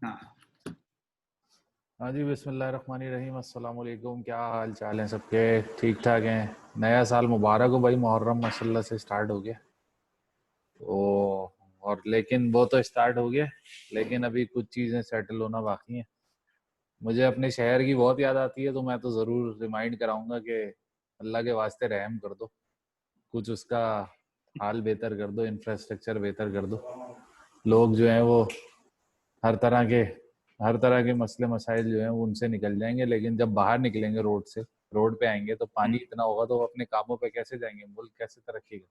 हाँ हाँ जी, बिस्मिल्लाहिर्रहमानिर्रहीम। अस्सलाम वालेकुम। क्या हाल चाल है सबके? ठीक ठाक हैं? नया साल मुबारक हो भाई। मुहर्रम माशाल्लाह से स्टार्ट हो गया। ओ, और लेकिन वो तो स्टार्ट हो गया, लेकिन अभी कुछ चीज़ें सेटल होना बाकी हैं। मुझे अपने शहर की बहुत याद आती है, तो मैं तो ज़रूर रिमाइंड कराऊंगा कि अल्लाह के वास्ते रहम कर दो, कुछ उसका हाल बेहतर कर दो, इंफ्रास्ट्रक्चर बेहतर कर दो। लोग जो हैं वो हर तरह के हर तरह के मसले मसाइल जो हैं वो उनसे निकल जाएंगे, लेकिन जब बाहर निकलेंगे रोड पे आएंगे तो पानी इतना होगा तो वो अपने कामों पे कैसे जाएंगे? मुल्क कैसे तरक्की करेगा?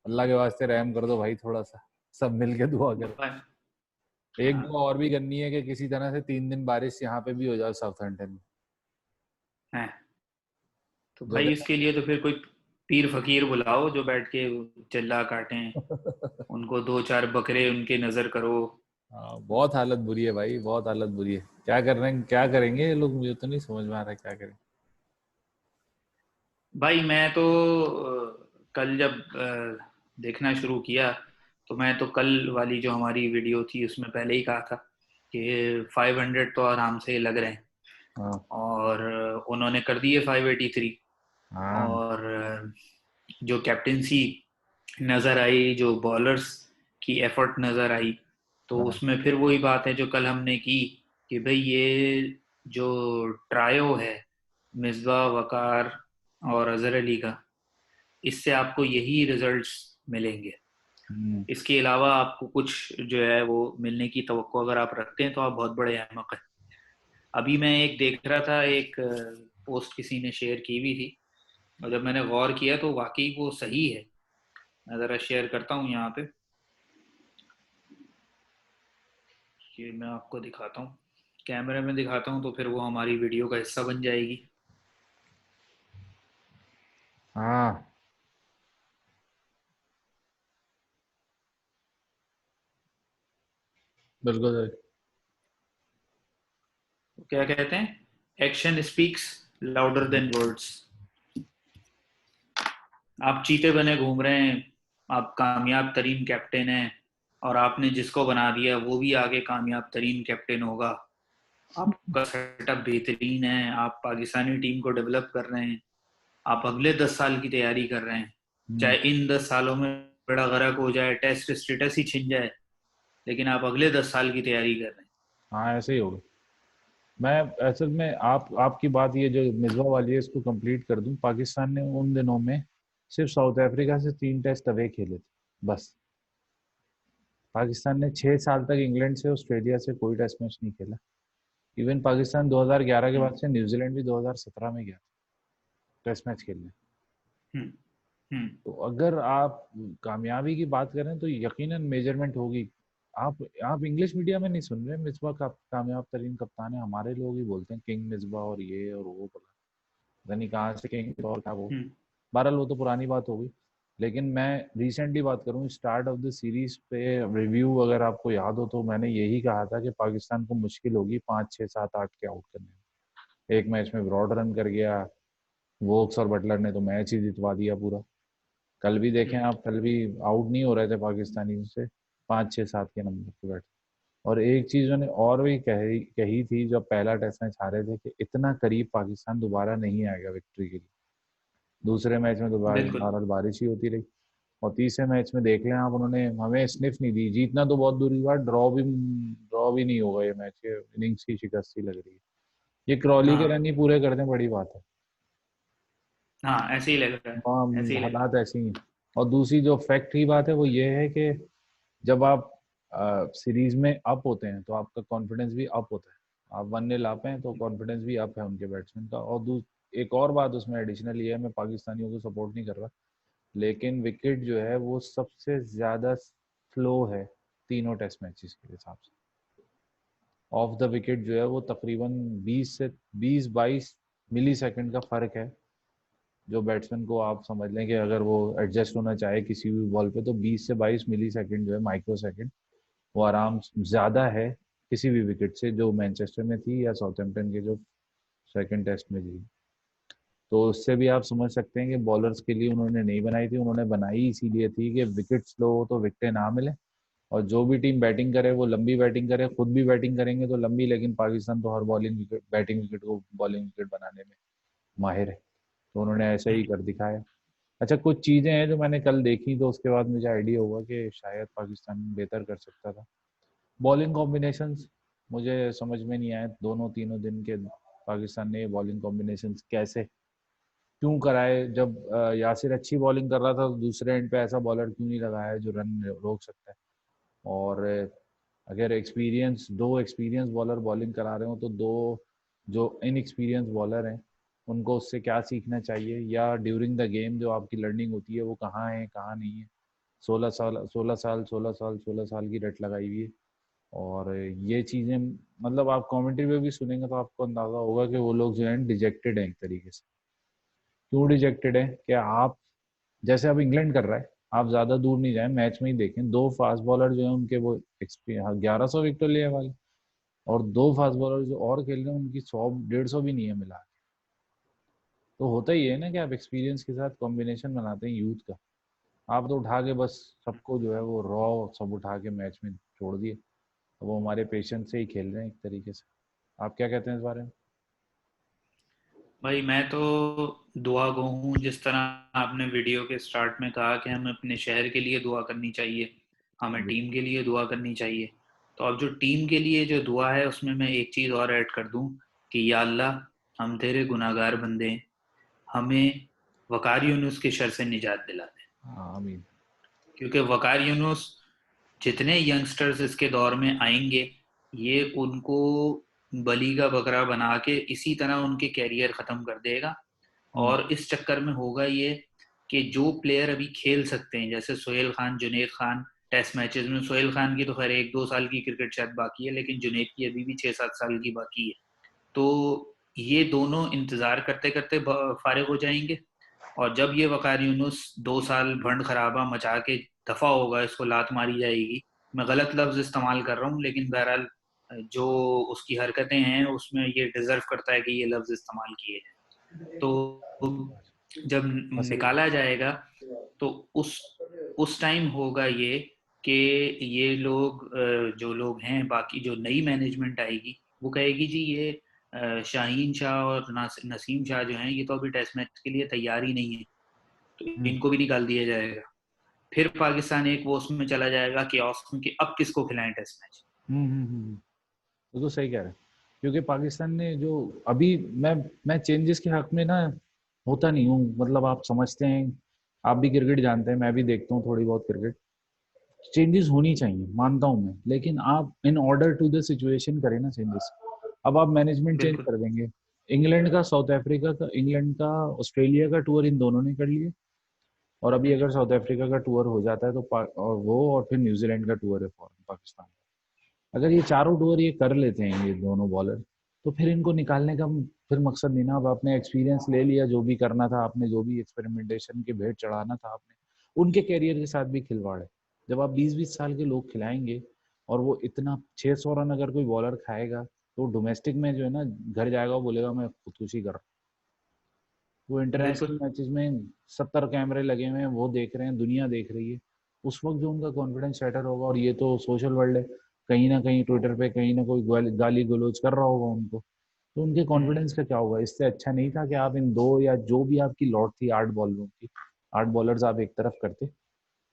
अल्लाह के वास्ते रहम कर दो भाई, थोड़ा सा सब मिल के दुआ करें। भाई। एक हाँ दुआ और भी करनी है कि किसी तरह से 3 दिन बारिश यहाँ पे भी हो जाए साउथहैम्पटन में। है। तो जो भाई इसके लिए तो फिर कोई पीर फकीर बुलाओ जो बैठ के चिल्ला काटें, उनको दो चार बकरे उनके नजर करो। हाँ, बहुत हालत बुरी है भाई, बहुत हालत बुरी है। क्या कर रहे हैं, क्या करेंगे ये लोग? मुझे तो नहीं समझ में आ रहा है क्या करें। भाई मैं तो कल जब देखना शुरू किया, तो मैं तो कल वाली जो हमारी वीडियो थी उसमें पहले ही कहा था कि 500 तो आराम से लग रहे हैं। हाँ और उन्होंने कर दिए 583। हाँ और जो कैप्टेंसी नजर आई, जो बॉलर्स की एफर्ट नजर आई, तो हाँ उसमें फिर वही बात है जो कल हमने की कि भाई ये जो ट्रायो है, मिसबा, वकार और अजहर अली का, इससे आपको यही रिजल्ट्स मिलेंगे। हम्म, इसके अलावा आपको कुछ जो है वो मिलने की तवक्को अगर आप रखते हैं तो आप बहुत बड़े अहमक हैं। अभी मैं एक देख रहा था, एक पोस्ट किसी ने शेयर की हुई थी, और जब मैंने गौर किया तो वाकई वो सही है। मैं ज़रा शेयर करता हूँ यहाँ पे, ये मैं आपको दिखाता हूँ, कैमरे में दिखाता हूँ तो फिर वो हमारी वीडियो का हिस्सा बन जाएगी। हाँ, बिल्कुल सही। तो क्या कहते हैं, action speaks louder than words. आप चीते बने घूम रहे हैं, आप कामयाब तरीन कैप्टन हैं, और आपने जिसको बना दिया वो भी आगे कामयाब तरीन कैप्टन होगा। आपका सेटअप बेहतरीन है, आप पाकिस्तानी टीम को डेवलप कर रहे हैं, आप अगले 10 साल की तैयारी कर रहे हैं। हम्म, चाहे इन 10 सालों में बड़ा गर्क हो जाए, टेस्ट स्टेटस ही छिन जाए, लेकिन आप अगले 10 साल की तैयारी कर रहे हैं। हाँ, ऐसे ही होगा। मैं असल में आपकी बात ये जो मिसबा वाली है इसको कंप्लीट कर दूं। पाकिस्तान ने उन दिनों में सिर्फ साउथ अफ्रीका से 3 टेस्ट अवे खेले थे बस। पाकिस्तान ने 6 साल तक इंग्लैंड से, ऑस्ट्रेलिया से कोई टेस्ट मैच नहीं खेला। इवन पाकिस्तान 2011 के हम्म। बाद से न्यूजीलैंड भी 2017 में गया टेस्ट मैच खेलने। हम्म। हम्म। तो अगर आप कामयाबी की बात करें तो यकीनन मेजरमेंट होगी। आप इंग्लिश मीडिया में नहीं सुन रहे। मिसबा का कामयाब तरीन कप्तान है, हमारे लोग ही बोलते हैं किंग मिसबा और ये और वो, बोला पता नहीं कहाँ से किंग मिसबा और क्या वो। हम्म। बहरहाल वो तो पुरानी बात हो गई। लेकिन मैं रिसेंटली बात करूं, स्टार्ट ऑफ द सीरीज पे रिव्यू अगर आपको याद हो तो मैंने यही कहा था कि पाकिस्तान को मुश्किल होगी 5 6 7 8 के आउट करने में। एक मैच में ब्रॉड रन कर गया वोक्स और बटलर ने, तो मैच ही जितवा दिया पूरा। कल भी देखें हम्म। आप, कल भी आउट नहीं हो रहे थे पाकिस्तानी से 5 6 7 के नंबर पे बैठे। और एक चीज उन्होंने और भी कही कही थी जब पहला टेस्ट मैच हारे थे, कि इतना करीब पाकिस्तान दोबारा नहीं आएगा विक्ट्री के लिए। दूसरे मैच में दोबारा बिल्कुल। बार बारिश ही होती रही। और तीसरे मैच में देख लें आप, उन्होंने हमें स्निफ नहीं दी। जीतना तो बहुत दूर की बात, ड्रॉ भी नहीं होगा ये मैच। ये इनिंग्स की शिकस्त ही लग रही है। ये क्रॉली के रन हाँ ही पूरे कर दें बड़ी बात है। हाँ, ऐसे ही लग रहा है, ऐसे ही लग रहा हालात ऐसी हैं। और दूसरी जो फैक्ट की बात है वो ये है कि जब आप सीरीज में अप होते हैं तो आपका कॉन्फिडेंस भी अप होता है। आप 1-0 अप हैं तो कॉन्फिडेंस भी अप है उनके बैट्समैन का। और एक और बात उसमें एडिशनल ये है, मैं पाकिस्तानियों को सपोर्ट नहीं कर रहा, लेकिन विकेट जो है वो सबसे ज्यादा स्लो है तीनों टेस्ट मैचेस के हिसाब से। ऑफ द विकेट जो है वो तकरीबन 20 से 22 मिली सेकेंड का फर्क है। जो बैट्समैन को आप समझ लें कि अगर वो एडजस्ट होना चाहे किसी भी बॉल पे, तो 20 से 22 मिली सेकेंड जो है, माइक्रो सेकेंड, वो आराम ज्यादा है किसी भी विकेट से जो मैनचेस्टर में थी या साउथहैम्पटन के जो सेकंड टेस्ट में थी। तो उससे भी आप समझ सकते हैं कि बॉलर्स के लिए उन्होंने नहीं बनाई थी। उन्होंने बनाई इसीलिए थी कि विकेट स्लो हो तो विकेटें ना मिले, और जो भी टीम बैटिंग करे वो लंबी बैटिंग करे, खुद भी बैटिंग करेंगे तो लंबी, लेकिन पाकिस्तान तो हर बॉलिंग विकेट, बैटिंग विकेट को बॉलिंग विकेट बनाने में माहिर है, तो उन्होंने ऐसा ही कर दिखाया। अच्छा, कुछ चीजें हैं जो मैंने कल देखी तो उसके बाद मुझे आइडिया हुआ कि शायद पाकिस्तान बेहतर कर सकता था। बॉलिंग कॉम्बिनेशंस मुझे समझ में नहीं आए दोनों तीनों दिन के। पाकिस्तान ने बॉलिंग कॉम्बिनेशंस कैसे क्यों कराए? जब यासिर अच्छी बॉलिंग कर रहा था तो दूसरे एंड पे ऐसा बॉलर क्यों नहीं लगाया जो रन रोक सकता है? और अगर दो एक्सपीरियंस बॉलर बॉलिंग करा रहे हो तो दो जो इनएक्सपीरियंस बॉलर हैं उनको उससे क्या सीखना चाहिए, या ड्यूरिंग द गेम जो आपकी लर्निंग होती है वो कहाँ है कहाँ नहीं है। 16 साल 16 साल 16 साल 16 साल की रट लगाई हुई है। और ये चीज़ें मतलब आप कमेंट्री में भी सुनेंगे तो आपको अंदाजा होगा कि वो लोग जो है डिजेक्टेड हैं एक तरीके से। क्यों डिजेक्टेड है? कि आप जैसे अब इंग्लैंड कर रहा है, आप ज्यादा दूर नहीं जाए, मैच में ही देखें, दो फास्ट बॉलर जो है उनके वो 1100 विकेट लिए वाले, और दो फास्ट बॉलर जो और खेल रहे हैं उनकी 100 150 भी नहीं है मिला। तो होता ही है ना कि आप एक्सपीरियंस के साथ कॉम्बिनेशन बनाते हैं यूथ का। आप तो उठा के बस सबको जो है वो रॉ सब उठा के मैच में छोड़ दिए, तो वो हमारे पेशेंस से ही खेल रहे हैं एक तरीके से। आप क्या कहते हैं इस बारे में? भाई मैं तो दुआ गो हूँ। जिस तरह आपने वीडियो के स्टार्ट में कहा कि हमें अपने शहर के लिए दुआ करनी चाहिए, हमें टीम के लिए दुआ करनी चाहिए, तो अब जो टीम के लिए जो दुआ है उसमें मैं एक चीज़ और ऐड कर दूं कि या अल्लाह, हम तेरे गुनाहगार बंदे हैं, हमें वकार यूनुस के शर से निजात दिला दे। हाँ, आमीन। क्योंकि वकार यूनुस, जितने यंगस्टर्स इसके दौर में आएंगे, ये उनको बली का बकरा बना के इसी तरह उनके कैरियर ख़त्म कर देगा। हम्म, और इस चक्कर में होगा ये कि जो प्लेयर अभी खेल सकते हैं, जैसे सोहेल खान, जुनेद खान, टेस्ट मैचेस में सोहेल खान की तो खैर 1-2 साल की क्रिकेट शायद बाकी है, लेकिन जुनेद की अभी भी 6-7 साल की बाकी है। तो ये दोनों इंतजार करते करते फारिग हो जाएंगे। और जब ये वकार यूनुस 2 साल भंड खराबा मचा के दफा होगा, इसको लात मारी जाएगी। मैं गलत लफ्ज इस्तेमाल कर रहा हूँ, लेकिन बहरहाल जो उसकी हरकतें हैं उसमें ये डिजर्व करता है कि ये लफ्ज इस्तेमाल किए जाए। तो जब बस ये। निकाला जाएगा तो उस टाइम होगा ये कि ये लोग जो लोग हैं, बाकी जो नई मैनेजमेंट आएगी, वो कहेगी जी ये शाहीन शाह और नसीम शाह जो हैं, ये तो अभी टेस्ट मैच के लिए तैयार ही नहीं है, तो हम्म, इनको भी निकाल दिया जाएगा। फिर पाकिस्तान एक वो उसमें चला जाएगा कि में कि अब किसको खिलाएं टेस्ट मैच। वो तो सही कह रहे हैं। क्योंकि पाकिस्तान ने जो अभी, मैं चेंजेस के हक में ना होता नहीं हूँ, मतलब आप समझते हैं, आप भी क्रिकेट जानते हैं, मैं भी देखता हूँ थोड़ी बहुत क्रिकेट। चेंजेस होनी चाहिए मानता हूँ मैं, लेकिन आप in order to the situation करें ना चेंजेस। अब आप मैनेजमेंट चेंज बिल्कुल। कर देंगे। इंग्लैंड का ऑस्ट्रेलिया का टूर इन दोनों ने कर लिया, और अभी अगर साउथ अफ्रीका का टूर हो जाता है तो और फिर न्यूजीलैंड का टूर है फॉर पाकिस्तान। अगर ये चारों टूर ये कर लेते हैं ये दोनों बॉलर, तो फिर इनको निकालने का फिर मकसद नहीं ना। अब आपने एक्सपीरियंस ले लिया, जो भी करना था आपने, जो भी एक्सपेरिमेंटेशन के भेंट चढ़ाना था आपने, उनके कैरियर के साथ भी खिलवाड़ है। जब आप 20-20 साल के लोग खिलाएंगे और वो इतना 600 रन अगर कोई बॉलर खाएगा तो डोमेस्टिक में जो है ना घर जाएगा, वो बोलेगा मैं खुदकुशी कर रहा हूँ। वो बिल्कुल। इंटरनेशनल मैचेस में 70 कैमरे लगे हुए हैं, वो देख रहे हैं, दुनिया देख रही है। उस वक्त जो उनका कॉन्फिडेंस सेटर होगा, और ये तो सोशल वर्ल्ड है, कहीं ना कहीं ट्विटर पे कहीं ना कोई गाली गलौज कर रहा होगा उनको, तो उनके कॉन्फिडेंस का क्या होगा? इससे अच्छा नहीं था कि आप इन दो, या जो भी आपकी लॉट थी 8 बॉलरों की, 8 बॉलर्स आप एक तरफ करते,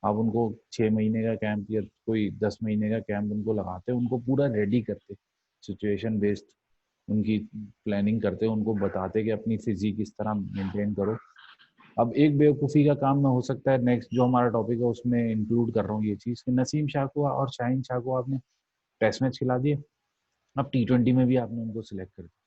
आप उनको 6 महीने का कैंप या कोई 10 महीने का कैंप उनको लगाते, उनको पूरा रेडी करते, सिचुएशन बेस्ड उनकी प्लानिंग करते, उनको बताते कि अपनी फिजिक किस तरह मेंटेन करो। अब एक बेवकूफ़ी का काम ना हो सकता है, नेक्स्ट जो हमारा टॉपिक है उसमें इंक्लूड कर रहा हूँ ये चीज़ कि नसीम शाह को और शाहीन शाह को आपने टेस्ट मैच खिला दिए, अब T20 में भी आपने उनको सिलेक्ट कर दिया,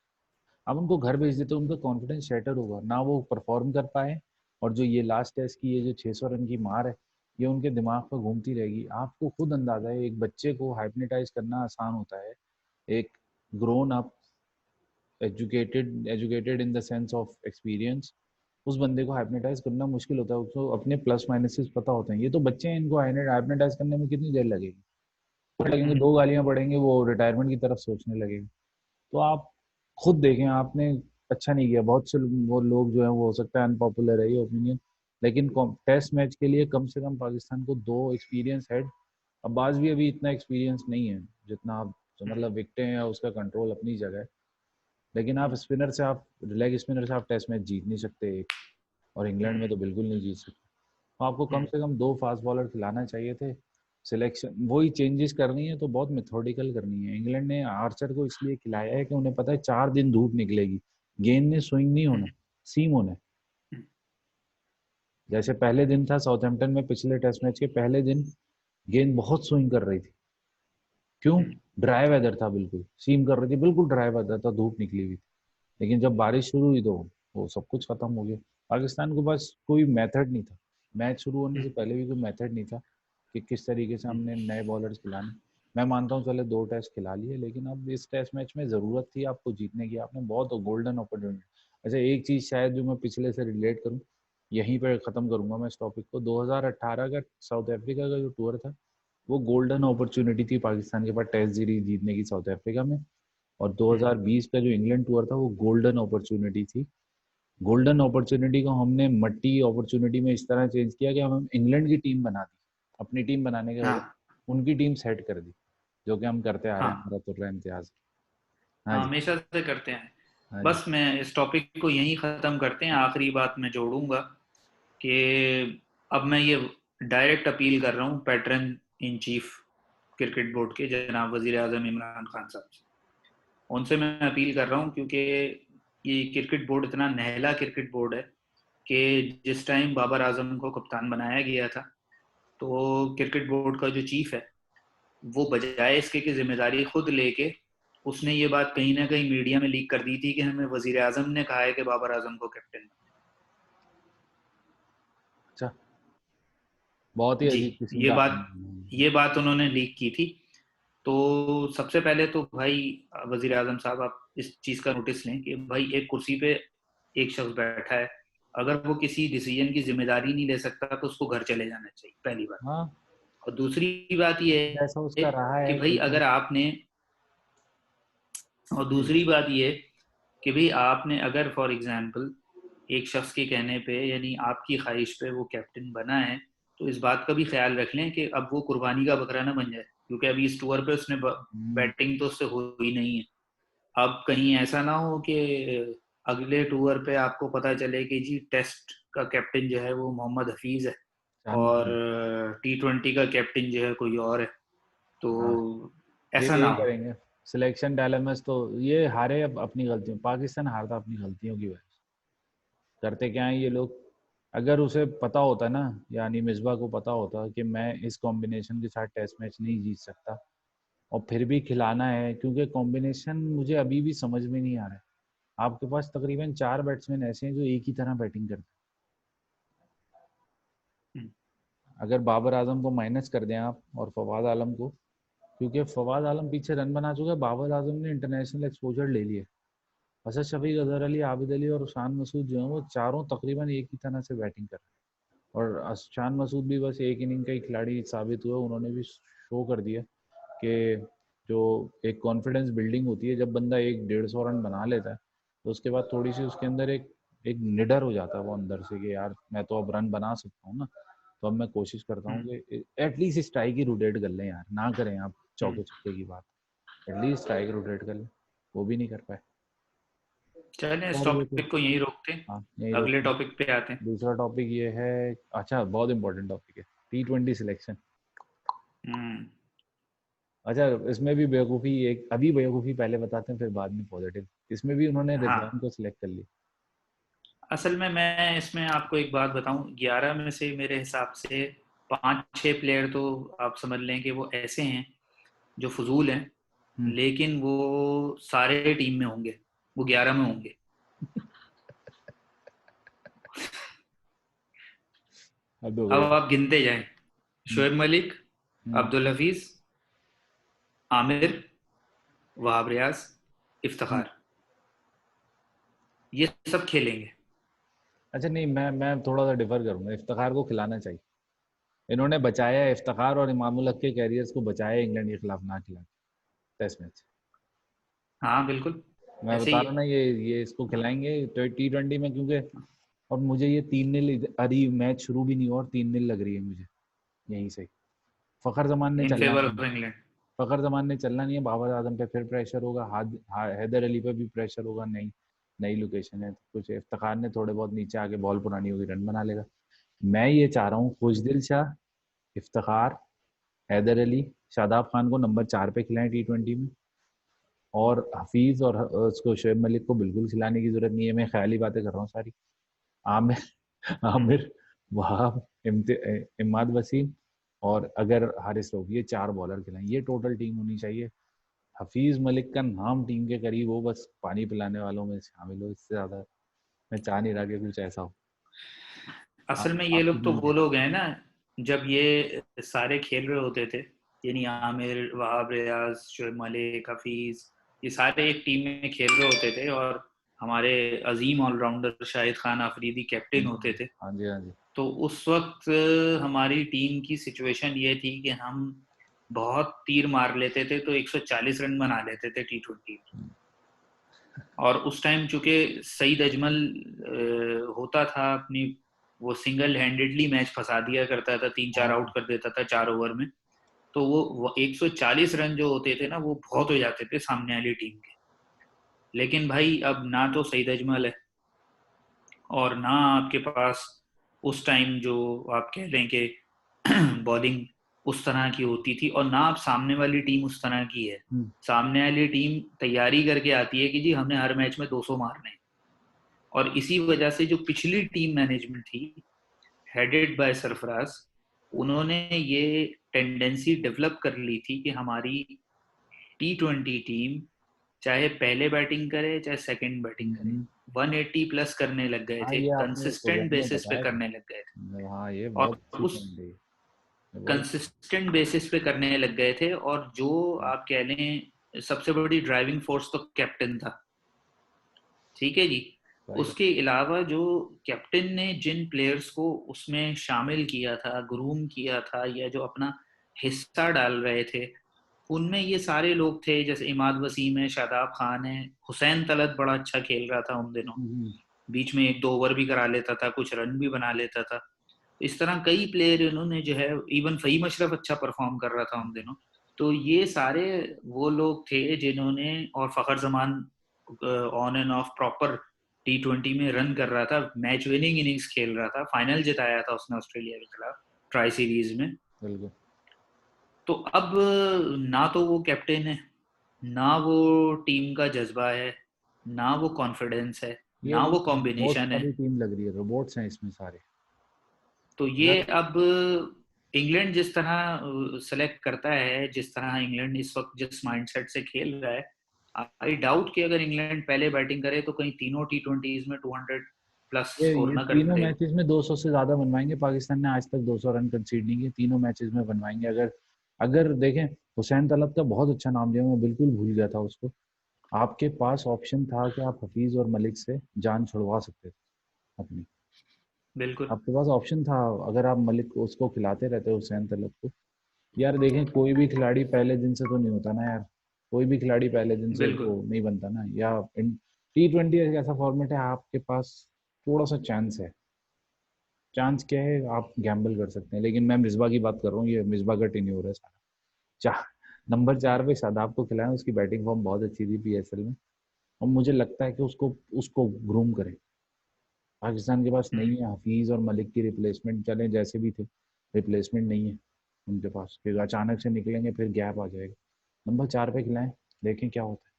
अब उनको घर भेज देते, उनका कॉन्फिडेंस शैटर होगा ना, वो परफॉर्म कर पाए। और जो ये लास्ट टेस्ट की ये जो 600 रन की मार है, ये उनके दिमाग पर घूमती रहेगी। आपको खुद अंदाजा है, एक बच्चे को हाइप्नेटाइज करना आसान होता है, एक grown up educated in the sense of experience, उस बंदे को हाइप्नेटाइज करना मुश्किल होता है, उसको अपने प्लस माइनसेस पता होते हैं। ये तो बच्चे हैं, इनको हाइप्नेटाइज करने में कितनी देर लगेगी? लगेंगे, हम्म। 2 गालियां पढ़ेंगे, वो रिटायरमेंट की तरफ सोचने लगेंगे। तो आप खुद देखें, आपने अच्छा नहीं किया। बहुत से वो लोग जो है वो हो सकता है अनपॉपुलर है ये ओपिनियन, लेकिन टेस्ट मैच के लिए कम से कम पाकिस्तान को 2 एक्सपीरियंस हेड अब्बास भी अभी इतना एक्सपीरियंस नहीं है जितना आप, तो मतलब विकेटें हैं उसका कंट्रोल अपनी जगह है, लेकिन आप स्पिनर से, आप लेग स्पिनर से आप टेस्ट मैच जीत नहीं सकते एक, और इंग्लैंड में तो बिल्कुल नहीं जीत सकते। तो आपको कम से कम 2 फास्ट बॉलर खिलाना चाहिए थे। सिलेक्शन वही चेंजेस करनी है तो बहुत मेथोडिकल करनी है। इंग्लैंड ने आर्चर को इसलिए खिलाया है कि उन्हें पता है 4 दिन धूप निकलेगी, गेंद ने स्विंग नहीं होना, सीम होना है। जैसे पहले दिन था साउथहैम्पटन में, पिछले टेस्ट मैच के पहले दिन गेंद बहुत स्विंग कर रही थी। क्यों? ड्राई वेदर था, बिल्कुल सीम कर रही थी, बिल्कुल ड्राई वेदर था, धूप निकली हुई थी। लेकिन जब बारिश शुरू हुई तो वो सब कुछ खत्म हो गया। पाकिस्तान के पास कोई मेथड नहीं था, मैच शुरू होने से पहले भी कोई मेथड नहीं था कि किस तरीके से हमने नए बॉलर्स खिलाने। मैं मानता हूँ चले 2 टेस्ट खिला लिए, लेकिन अब इस टेस्ट मैच में ज़रूरत थी आपको जीतने की, आपने बहुत गोल्डन अपॉर्चुनिटी। अच्छा एक चीज़ शायद जो मैं पिछले से रिलेट करूँ, यहीं पर ख़त्म करूँगा मैं इस टॉपिक को। 2018 का साउथ अफ्रीका का जो टूर था, वो गोल्डन अपॉर्चुनिटी थी पाकिस्तान के पास टेस्ट सीरीज जीतने की साउथ अफ्रीका में। और 2020 का जो इंग्लैंड टूर था वो गोल्डन अपॉर्चुनिटी थी। गोल्डन अपॉर्चुनिटी को हमने मट्टी अपॉर्चुनिटी में इस तरह चेंज किया कि हम इंग्लैंड की टीम बना दी, अपनी टीम बनाने के बजाय हाँ उनकी टीम सेट कर दी, जो कि हम करते आ रहे हैं, हाँ हमारा तुर्रा इम्तियाज। हाँ हाँ, जी। हमेशा से करते हैं। हाँ जी। बस मैं इस टॉपिक को यहीं ख़त्म करते हैं। आखिरी बात मैं जोड़ूंगा कि अब मैं ये डायरेक्ट अपील कर रहा हूँ pattern in chief cricket board के जनाब वजीर आजम इमरान खान साहब से। उनसे मैं अपील कर रहा हूँ क्योंकि ये क्रिकेट बोर्ड इतना नहला क्रिकेट बोर्ड है कि जिस टाइम बाबर आजम को कप्तान बनाया गया था, तो क्रिकेट बोर्ड का जो चीफ है वो बजाय इसके की जिम्मेदारी खुद लेके उसने ये बात कहीं ना कहीं मीडिया में लीक कर दी थी कि हमें वजीर आजम ने कहा है कि बाबर आजम को कैप्टन। अच्छा, बहुत ही जी, अजीब किस्म ये का बात ये बात उन्होंने लीक की थी। तो सबसे पहले तो भाई वजीर आजम साहब आप इस चीज का नोटिस लें कि भाई एक कुर्सी पे एक शख्स बैठा है, अगर वो किसी डिसीजन की जिम्मेदारी नहीं ले सकता तो उसको घर चले जाना चाहिए, पहली बात। हाँ, और दूसरी बात ये जैसा है उसका रहा कि है भाई क्रिकेट। अगर आपने और जी। दूसरी बात ये कि भाई आपने अगर फॉर एग्जांपल एक शख्स के कहने पे यानी आपकी ख्वाहिश पे वो कैप्टन बना है, तो इस बात का भी ख्याल रख लें कि अब वो कुर्बानी का बकरा ना बन जाए, क्योंकि अभी इस टूर पे उसने बैटिंग तो उससे हुई नहीं है। अब कहीं ऐसा ना हो कि अगले टूर पे आपको पता चले कि जी टेस्ट का कैप्टन जो है वो मोहम्मद हफीज है चांद और मसूद। T20 का कैप्टन जो है कोई और है, तो हाँ, ये ऐसा ना यही हो। करेंगे। सिलेक्शन डायलेमस तो ये हारे अब अपनी गलतियों, पाकिस्तान हारता अपनी गलतियों की वजह से। करते क्या है ये लोग, अगर उसे पता होता ना, यानी मिसबा को पता होता कि मैं इस कॉम्बिनेशन के साथ टेस्ट मैच नहीं जीत सकता और फिर भी खिलाना है, क्योंकि कॉम्बिनेशन मुझे अभी भी समझ में नहीं आ रहा है। आपके पास तकरीबन 4 बैट्समैन ऐसे हैं जो एक ही तरह बैटिंग करते हम्म, हैं। अगर बाबर आजम को माइनस कर दें आप और फवाद आलम को, क्योंकि फवाद आलम पीछे रन बना चुका है, बाबर आजम ने इंटरनेशनल एक्सपोजर ले लिया। असद शफीक, अजहर अली, आबिद अली और शान मसूद जो है वो चारों तकरीबन एक ही तरह से बैटिंग कर रहे हैं। और शान मसूद भी बस एक इनिंग का ही खिलाड़ी साबित हुआ, उन्होंने भी शो कर दिया कि जो एक कॉन्फिडेंस बिल्डिंग होती है जब बंदा 100-150 रन बना लेता है, तो उसके बाद थोड़ी सी उसके अंदर एक एक निडर हो जाता है वो अंदर से कि यार मैं तो अब रन बना सकता हूँ ना। तो अब मैं कोशिश करता हूँ हम्म, कि एटलीस्ट स्ट्राइक ही रोटेट कर लें यार, ना करें आप हम्म। चौके छक्के की बात, एटलीस्ट स्ट्राइक रोटेट कर लें। वो भी नहीं कर पाए। चलें इस और ये तो, टॉपिक को यहीं रोकते हैं, हाँ यही अगले रोकते हैं। टॉपिक पे आते हैं। दूसरा टॉपिक ये है, अच्छा बहुत इंपॉर्टेंट टॉपिक है, T20 सिलेक्शन। हम्म। अच्छा, इसमें भी बेवकूफ़ी, एक अभी बेवकूफ़ी पहले बताते हैं फिर बाद में पॉजिटिव। इसमें भी उन्होंने रिजवान हाँ, को सिलेक्ट कर लिया। असल में मैं इसमें आपको एक बात बताऊं, 11 में से मेरे हिसाब से 5-6 प्लेयर तो आप समझ लें कि वो ऐसे हैं जो फजूल हैं, हम्म। लेकिन वो सारे टीम में होंगे, वो 11 में होंगे। हद हो अब गया। आप गिनते जाएं, हम्म। शोएब मलिक, हम्म। अब्दुल हफीज, आमिर, वहाब रियाज, हम्म। इफ्तिखार, ये सब खेलेंगे। अच्छा नहीं, मैं थोड़ा सा डिफर करूंगा, इफ्तिखार को खिलाना चाहिए। इन्होंने बचाया है, इफ्तिखार और इमामुल हक के कैरियर्स को बचाया है इंग्लैंड के खिलाफ ना खिला टेस्ट मैच। हाँ बिल्कुल, मैं ऐसे बता ही रहा हूँ है। ना, ये इसको खिलाएंगे T20 में, क्योंकि और मुझे ये 3-0, अरे मैच शुरू भी नहीं हुआ और 3-0 लग रही है मुझे यहीं से। फखर जमान ने इन चलना फेवर नहीं ऑफ है, इंग्लैंड। फखर जमान ने चलना नहीं है, बाबर आजम पे फिर प्रेशर होगा, हैदर अली पे भी प्रेशर होगा, नई नई लोकेशन है, कुछ इफ्तिखार ने थोड़े बहुत नीचे आके बॉल पुरानी होगी रन बना लेगा। मैं ये चाह रहा हूँ खुशदिल शाह, इफ्तिखार, हैदर अली, शादाब खान को नंबर 4 पे खिलाएं T20 में, और हफीज और उसको शोएब मलिक को बिल्कुल खिलाने की जरूरत नहीं है, मैं ख्याली बातें कर रहा हूँ सारी। आमिर आमिर, वहाब, इमाद वसीम और अगर हारिस रऊफ, ये 4 बॉलर खिलाएं, ये टोटल टीम होनी चाहिए। हफीज मलिक का नाम टीम के करीब हो, बस पानी पिलाने वालों में शामिल हो, इससे ज्यादा मैं चाह नहीं रहा कि कुछ ऐसा हो। असल में ये आपकी लोग तो टीम वो क्या? लोग हैं ना, जब ये सारे खेल रहे होते थे, यानी आमिर, वहाब रियाज, शोएब मलिक, हफीज, ये सारे एक टीम में खेल रहे होते थे, और हमारे अजीम ऑलराउंडर शाहिद खान अफरीदी कैप्टन होते थे। हाँ जी, हाँ जी। तो उस वक्त हमारी टीम की सिचुएशन ये थी कि हम बहुत तीर मार लेते थे, तो 140 रन बना लेते थे T20। और उस टाइम चूंकि सईद अजमल होता था अपनी, वो सिंगल हैंडेडली मैच फंसा दिया करता था, 3-4 आउट हाँ, कर देता था 4 ओवर में। तो वो 140 रन जो होते थे ना, वो बहुत हो जाते थे सामने वाली टीम के। लेकिन भाई अब ना तो सईद अजमल है, और ना आपके पास उस टाइम जो आप कह लें कि बॉलिंग उस तरह की होती थी, और ना आप सामने वाली टीम उस तरह की है। हम्म, सामने वाली टीम तैयारी करके आती है कि जी हमने हर मैच में 200 मारने हैं। और इसी वजह से जो पिछली टीम मैनेजमेंट थी, हेडेड बाय सरफराज, उन्होंने ये टेंडेंसी डेवलप कर ली थी कि हमारी T20 टीम चाहे पहले बैटिंग करे चाहे सेकंड बैटिंग करे, हम्म। 180 प्लस करने लग गए हाँ, थे, ये आपने कंसिस्टेंट कुरैन में बेसिस पे बताया था। करने लग गए थे। हाँ, ये और बहुत अच्छी उस पॉइंट है, ये बहुत अच्छी। कंसिस्टेंट बेसिस पे करने लग गए थे, और जो हम्म, आप कह लें सबसे बड़ी ड्राइविंग फोर्स तो कैप्टन था। ठीक है जी। सही बात। उसके अलावा जो कैप्टन ने जिन प्लेयर्स को उसमें शामिल किया था, ग्रूम किया था, या जो अपना हिस्सा डाल रहे थे, उनमें ये सारे लोग थे, जैसे इमाद वसीम है, शादाब खान है, हुसैन तलत बड़ा अच्छा खेल रहा था उन दिनों, हम्म, बीच में 1-2 ओवर भी करा लेता था, कुछ रन भी बना लेता था। इस तरह कई प्लेयर इन्होंने जो है, इवन फहीम अशरफ अच्छा परफॉर्म कर रहा था उन दिनों। तो ये सारे वो लोग थे जिन्होंने, और Fakhar Zaman on and off proper T20 में रन कर रहा था, मैच विनिंग इनिंग्स खेल रहा था, फाइनल जिताया था उसने ऑस्ट्रेलिया के खिलाफ ट्राई सीरीज में। बिल्कुल। तो अब ना तो वो कैप्टन है, ना वो टीम का जज्बा है, ना वो कॉन्फिडेंस है, ये ना वो रोबोट्स कॉम्बिनेशन है। वाली टीम लग रही है, रोबोट्स हैं इसमें सारे। तो ये अगर अब इंग्लैंड जिस तरह सेलेक्ट करता है, जिस तरह इंग्लैंड इस वक्त जिस माइंडसेट से खेल रहा है, आई डाउट कि अगर इंग्लैंड पहले बैटिंग करे तो कहीं तीनों T20s में 200 प्लस स्कोर ये ना कर तीनों दे। मैचेस में 200 से ज्यादा बनवाएंगे, पाकिस्तान ने आज तक 200 रन कंसीड नहीं किए, तीनों मैचेस में बनवाएंगे। अगर अगर देखें, हुसैन तलब का बहुत अच्छा नाम लिया, मैं बिल्कुल भूल गया था उसको। आपके पास ऑप्शन था कि आप हफीज और मलिक से जान छुड़वा सकते थे अपनी, बिल्कुल। आपके पास ऑप्शन था। अगर आप मलिक को उसको खिलाते रहते हुसैन तलब को। यार देखें, कोई भी खिलाड़ी पहले दिन से तो नहीं होता ना यार, कोई भी खिलाड़ी पहले दिन से बिल्कुल। तो नहीं बनता ना। या T20 एक ऐसा फॉर्मेट है, आपके पास थोड़ा सा चांस है। चांस क्या है, आप गैम्बल कर सकते हैं, लेकिन मैं मिसबा की बात कर रहा हूँ, ये मिसबा का टेन्योर है सारा। चार, नंबर 4 पे शादाब को खिलाएं, उसकी बैटिंग फॉर्म बहुत अच्छी थी PSL में, और मुझे लगता है कि उसको उसको ग्रूम करें। पाकिस्तान के पास नहीं हम्म। है हफीज और मलिक की रिप्लेसमेंट, चले जैसे भी थे, रिप्लेसमेंट नहीं है उनके पास, फिर अचानक से निकलेंगे फिर गैप आ जाएगा। नंबर 4 पे खिलाएं, देखें क्या होता है।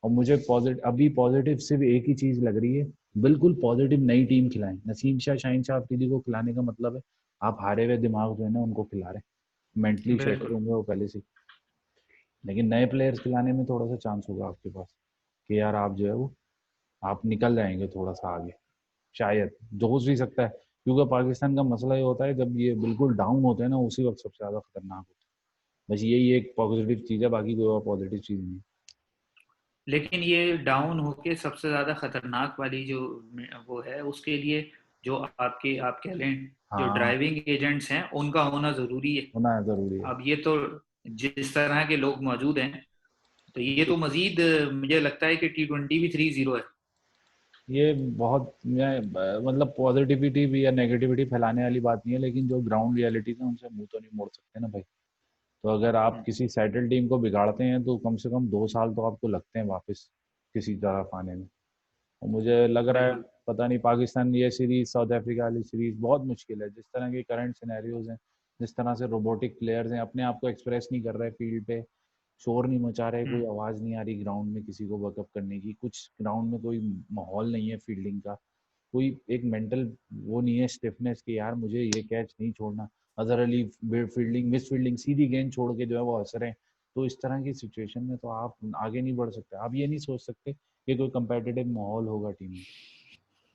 और मुझे पॉजिटिव, अभी पॉजिटिव सिर्फ एक ही चीज लग रही है, बिल्कुल पॉजिटिव नई टीम खिलाएं। नसीम शाह, शाहीन शाह अफरीदी को खिलाने का मतलब है आप हारे हुए दिमाग जो है ना उनको खिला रहे हैं, मेंटली शेकर बिल्कुल। होंगे वो पहले से। लेकिन नए प्लेयर्स खिलाने में थोड़ा सा चांस होगा आपके पास कि यार आप जो है वो आप निकल जाएंगे थोड़ा सा आगे, शायद। हो भी सकता है, क्योंकि पाकिस्तान का मसला ये होता है जब ये बिल्कुल डाउन होते हैं ना, उसी वक्त सबसे ज्यादा खतरनाक होता है। बस यही एक पॉजिटिव चीज है, बाकी कोई और पॉजिटिव चीज नहीं है। लेकिन ये डाउन होके सबसे ज्यादा खतरनाक वाली जो वो है, उसके लिए जो आपके आप कह लें जो हाँ, ड्राइविंग एजेंट्स हैं उनका होना जरूरी है। होना है, जरूरी है। अब ये तो जिस तरह के लोग मौजूद हैं, तो ये तो मजीद मुझे लगता है कि T20 भी 3-0 है। ये बहुत मतलब पॉजिटिविटी भी या नेगेटिविटी फैलाने वाली बात नहीं है, लेकिन जो ग्राउंड रियलिटी है उनसे मुंह तो नहीं मोड़ सकते ना भाई। तो अगर आप किसी सेटल टीम को बिगाड़ते हैं तो कम से कम 2 साल तो आपको लगते हैं वापस किसी तरफ आने में। और मुझे लग रहा है बिल्कुल। पता नहीं, पाकिस्तान ये सीरीज, साउथ अफ्रीका वाली सीरीज बहुत मुश्किल है। जिस तरह के करंट सिनेरियोज हैं, जिस तरह से रोबोटिक प्लेयर्स हैं, अपने आप को एक्सप्रेस नहीं कर रहे फील्ड पे, शोर नहीं मचा रहे, कोई आवाज़ नहीं आ रही ग्राउंड में किसी को बैकअप करने की, कुछ ग्राउंड में कोई माहौल नहीं है फील्डिंग का, कोई एक मेंटल वो नहीं है स्टिफनेस कि यार मुझे ये कैच नहीं छोड़ना। Azhar Ali fielding, miss fielding, सीधी गेंद छोड़ के जो है वो हंस रहे हैं। तो इस तरह की सिचुएशन में तो आप आगे नहीं बढ़ सकते। आप ये नहीं सोच सकते कि कोई कंपेटिटिव माहौल होगा टीम में।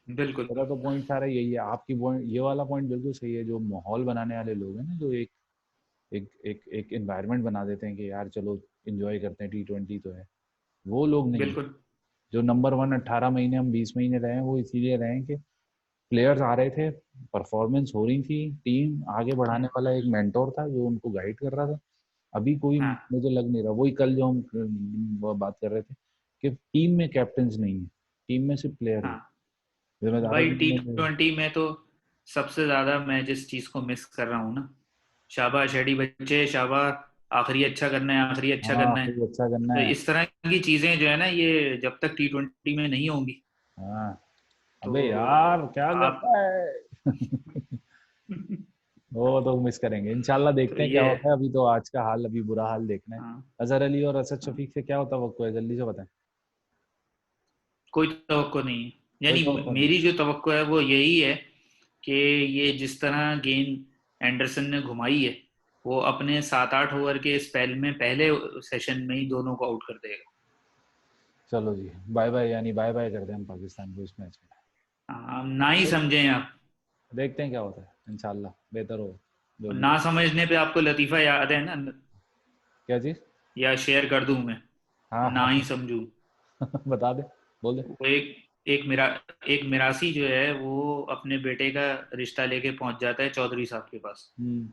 बिल्कुल। मेरा तो पॉइंट सारा यही है। आपकी पॉइंट, ये वाला पॉइंट बिल्कुल सही है। जो माहौल बनाने वाले लोग हैं ना, जो एक एक एक एक एनवायरनमेंट बना देते हैं कि यार चलो एंजॉय करते हैं, T20 तो है, वो लोग नहीं है। बिल्कुल। जो नंबर वन 18 महीने, हम 20 महीने रहे हैं, वो इसीलिए रहे हैं कि प्लेयर्स आ रहे थे, परफॉर्मेंस हो रही थी, टीम आगे बढ़ाने वाला एक मेंटोर था जो उनको गाइड कर रहा था। अभी कोई हाँ मुझे लग नहीं रहा। वही कल जो हम बात कर रहे थे कि टीम में कैप्टन नहीं है, टीम में सिर्फ प्लेयर है। हाँ। जिम्मेदारों भाई की जिम्मेदारी। T20 में तो सबसे ज्यादा मैं जिस चीज को मिस कर रहा हूँ ना, शाबाश एडी बच्चे शाबाश, आखिरी अच्छा करना है, आखिरी अच्छा हाँ, करना है। फिर अच्छा करना तो है। इस तरह की चीजें जो है ना, ये जब तक T20 में नहीं होंगी हाँ, तो अबे यार क्या आप करता है। वो तो मिस करेंगे इंशाल्लाह। तो देखते हैं क्या ये होता है। अभी तो आज का हाल, अभी बुरा हाल देखना है। हाँ, अजहर अली और असद हाँ, शफीक से क्या होता वक्त है, जल्दी से बताएं। कोई तवक्को नहीं है। कोई यानी तो नहीं। मेरी जो तवक्को है वो यही है कि ये जिस तरह गेंद एंडरसन ने घुमाई है, वो अपने 7-8 ओवर के स्पेल में पहले सेशन में ही दोनों को आउट कर देगा। चलो जी, बाय बाय, यानी बाय बाय कर दें हम पाकिस्तान को इस मैच में। ना ही समझें आप। देखते हैं क्या होता है, इंशाल्लाह बेहतर हो जो भी ना हो। समझने पे आपको लतीफ़ा याद है ना, क्या चीज? या शेयर कर दूं मैं? हाँ ना हाँ ही हाँ। समझूं। बता दे, बोल दे। वो एक मेरा एक मिरासी जो है वो अपने बेटे का रिश्ता लेके पहुंच जाता है चौधरी साहब के पास। हम्म।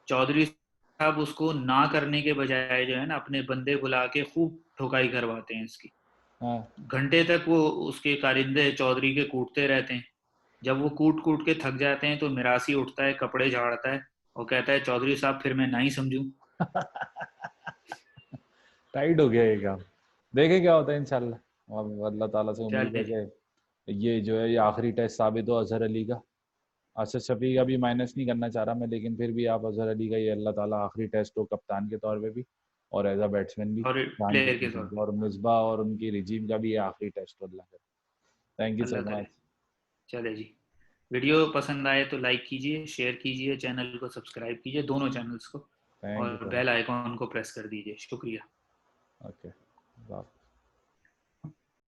चौधरी साहब उसको ना करने के बजाय जो है ना, अपने बंदे बुला के खूब ठुकाई करवाते हैं इसकी। हाँ। घंटे तक वो उसके कारिंदे चौधरी के कूटते रहते हैं। जब वो कूट कूट के थक जाते हैं तो मिरासी उठता है, कपड़े झाड़ता है और कहता है, चौधरी साहब फिर मैं ना ही समझूं। टाइट हो गया ये काम। देखे क्या होता है इंशाल्लाह। और अल्लाह ताला से उम्मीद चले है जी। कि ये जो है ये आखिरी टेस्ट साबित हो अजहर अली का। असद शफी का भी माइनस नहीं करना चाह रहा मैं, लेकिन फिर भी आप अजहर अली का ये अल्लाह ताला आखिरी टेस्ट हो कप्तान के तौर पे भी, और एज अ बैट्समैन भी, और जान के प्लेयर के तौर कीजिए। पे और मिसबा और उनकी रिजीम का भी ये आखिरी टेस्ट हो, अल्लाह करे। थैंक यू अल्लाह सो करे। मच। चले जी। वीडियो पसंद आए तो लाइक कीजिए, शेयर कीजिए, चैनल को सब्सक्राइब कीजिए, दोनों चैनल्स को, थैंक यू और सो बेल आइकॉन को प्रेस कर दीजिए। शुक्रिया। मच। ओके।